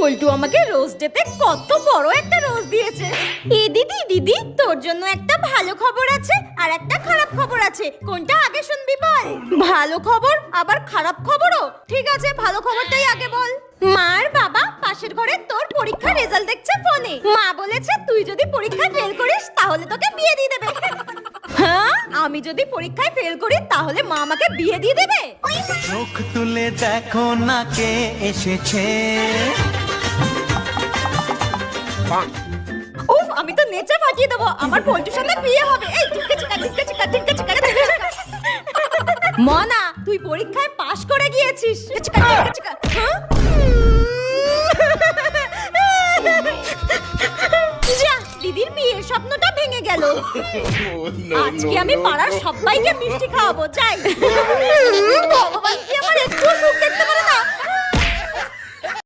পল্টু আমাকে রোজ ডেতে কত বড় একটা রোজ দিয়েছে। এ দিদি দিদি, তোর জন্য একটা ভালো খবর আছে আর একটা খারাপ খবর আছে, কোনটা আগে শুনবি বল? ভালো খবর আবার খারাপ খবরও? ঠিক আছে, ভালো খবরটাই আগে বল। মার বাবা পাশের ঘরে তোর পরীক্ষার রেজাল্ট দেখছে ফোনে। মা বলেছে তুই যদি পরীক্ষায় ফেল করিস তাহলে তোকে বিয়ে দিয়ে দেবে। হ্যাঁ, আমি যদি পরীক্ষায় ফেল করি তাহলে মা আমাকে বিয়ে দিয়ে দেবে? চোখ তুলে দেখো না কে এসেছে। উফ, আমি তো নেচে ফাটিয়ে দেবো, আমার পল্টুর সাথে বিয়ে হবে। এই টিকা চিকা টিকা চিকা টিকা চিকা। মনা, তুই পরীক্ষায় পাশ করে গিয়েছিস। চিকা চিকা চিকা। হ্যাঁ? যা, দিদির বিয়ের স্বপ্নটা ভেঙে গেল। আজকে আমি পাড়ার সবাইকে মিষ্টি খাওয়াবো, যাই। ভগবান কি আমার একটু সুখ দেখতে পারে না?